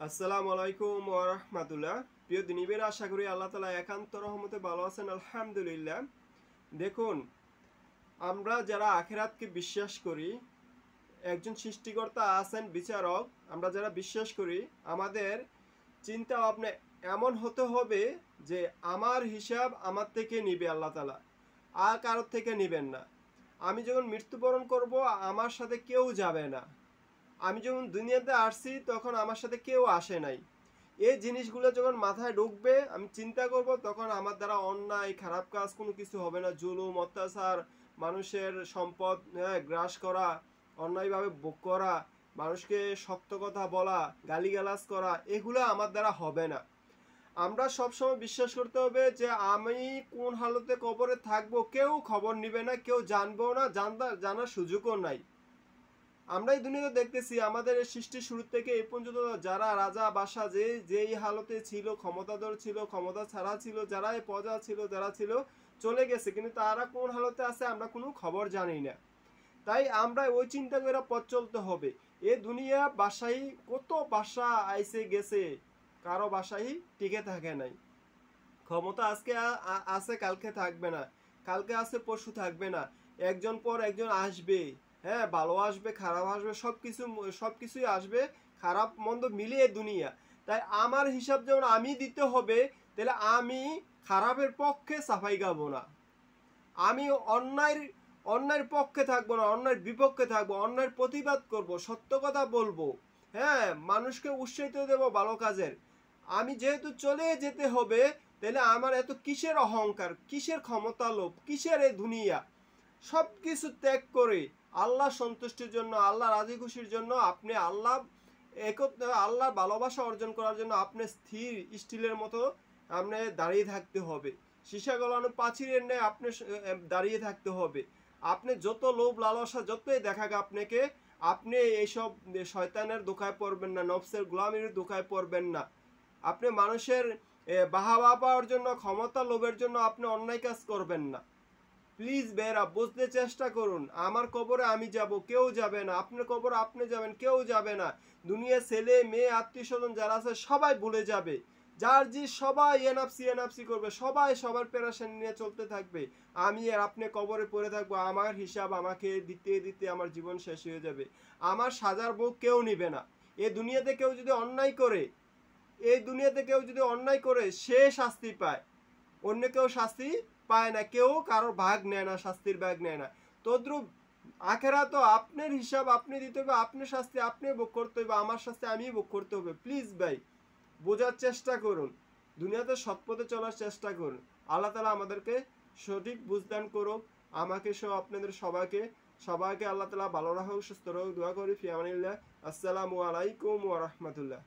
আসসালামু আলাইকুম ওয়া রাহমাতুল্লাহ। প্রিয় দিনীবের, আশা করি আল্লাহ তাআলা একান্ত রহমতে ভালো আছেন আলহামদুলিল্লাহ। দেখুন, আমরা যারা আখিরাতকে বিশ্বাস করি, একজন সৃষ্টিকর্তা আছেন বিচারক, আমরা যারা বিশ্বাস করি, আমাদের চিন্তা ভাবনা এমন হতে হবে যে আমার হিসাব আমার থেকে নিবে আল্লাহ তাআলা, আর কারোর থেকে নেবেন না। আমি যখন মৃত্যুবরণ করব, আমার সাথে কেউ যাবে না। আমি যখন দুনিয়াতে আসছি তখন আমার সাথে কেউ আসে নাই। এই জিনিসগুলো যখন মাথায় ঢুকবে, আমি চিন্তা করব, তখন আমার দ্বারা অন্যায় খারাপ কাজ কোনো কিছু হবে না। জুলুম, অত্যাচার, মানুষের সম্পদ গ্রাস করা, অন্যায়ভাবে ভোগ করা, মানুষকে শক্ত কথা বলা, গালিগালাজ করা, এগুলো আমার দ্বারা হবে না। আমরা সবসময় বিশ্বাস করতে হবে যে আমি কোন হালতে কবরে থাকবো কেউ খবর নিবে না, কেউ জানবেও না, জানার সুযোগও নাই। আমরা এই দুনিয়াতে দেখতেছি আমাদের এই সৃষ্টির শুরু থেকে এই পর্যন্ত যারা রাজা বাদশা যেই হালতে ছিল, ক্ষমতাধর ছিল, ক্ষমতা ছাড়া ছিল, যারা প্রজা ছিল, যারা ছিল, চলে গেছে, কিন্তু তারা কোন হালতে আছে আমরা কোনো খবর জানি না। তাই আমরা ওই চিন্তা করে পথ চলতে হবে। এ দুনিয়া বাসাই, কত বাসা আইসে গেছে, কারো বাসাই টিকে থাকে নাই। ক্ষমতা আজকে আছে, কালকে থাকবে না, কালকে আছে পরশু থাকবে না। একজন পর একজন আসবে। হ্যাঁ, ভালো আসবে, খারাপ আসবে, সবকিছুই আসবে, খারাপ মন্দ মিলিয়ে দুনিয়া। তাই আমার হিসাব যেমন আমি দিতে হবে, তাহলে আমি খারাপের পক্ষে সাফাই গাবো না। আমি অন্যায়ের অন্যায়ের পক্ষে থাকবো না, অন্যায়ের বিপক্ষে থাকবো, অন্যায়ের প্রতিবাদ করব, সত্য কথা বলবো। হ্যাঁ, মানুষকে উৎসাহিত দেব ভালো কাজের। আমি যেহেতু চলে যেতে হবে, তাহলে আমার এত কিসের অহংকার, কিসের ক্ষমতা লোভ, কিসের এই দুনিয়া? সব কিছু ত্যাগ করে আল্লাহ সন্তুষ্টির জন্য, আল্লাহ রাজি খুশির জন্য, আপনি আল্লাহর ভালোবাসা অর্জন করার জন্য আপনি স্থির স্টিলের মতো আপনি দাঁড়িয়ে থাকতে হবে। সীসা গলানো প্রাচীরের ন্যায় আপনি দাঁড়িয়ে থাকতে হবে। আপনি যত লোভ লালসা যতই দেখাক আপনাকে, আপনি এইসব শয়তানের ধোঁকায় পড়বেন না, নফসের গোলামির ধোঁকায় পড়বেন না। আপনি মানুষের বাহাবা পাওয়ার জন্য, ক্ষমতা লোভের জন্য আপনি অন্যায় কাজ করবেন না। প্লিজ বেরা, বুঝতে চেষ্টা করুন। আমার কবরে আমি যাব, কেউ যাবে না। আপনার কবরে আপনি যাবেন, কেউ যাবে না। দুনিয়া ছেলে মেয়ে আত্মীয় স্বজন যারা আছে সবাই ভুলে যাবে। যার জি সবাই এনাপসি এনাপসি করবে, সবাই সবার পেরেশানি নিয়ে চলতে থাকবে। আমি আর আপনি কবরে পড়ে থাকবো, আমার হিসাব আমাকে দিতে দিতে আমার জীবন শেষ হয়ে যাবে। আমার সাজার ভোগ কেউ নিবে না। এই দুনিয়াতে কেউ যদি অন্যায় করে, সে শাস্তি পায়, অন্য কেউ শাস্তি পায় না। কেউ কারোর ভাগ নেয় না, শাস্তির ভাগ নেয় না। তদ্রুপ আখেরা তো আপনার হিসাব আপনি দিতে হবে, আপনার শাস্তি আপনি ভোগ করতে হবে, আমার শাস্তি আমি ভোগ করতে হবে। প্লিজ ভাই, বোঝার চেষ্টা করুন, দুনিয়াতে সৎ পথে চলার চেষ্টা করুন। আল্লাহ তাআলা আমাদেরকে সঠিক বুঝদান করুক। আমাকে সহ আপনাদের সবাইকে আল্লাহ তাআলা ভালো রাখুক, সুস্থ রাখুক, দোয়া করি। ফি আমানিল্লাহ। আসসালামু আলাইকুম ওয়া রাহমাতুল্লাহ।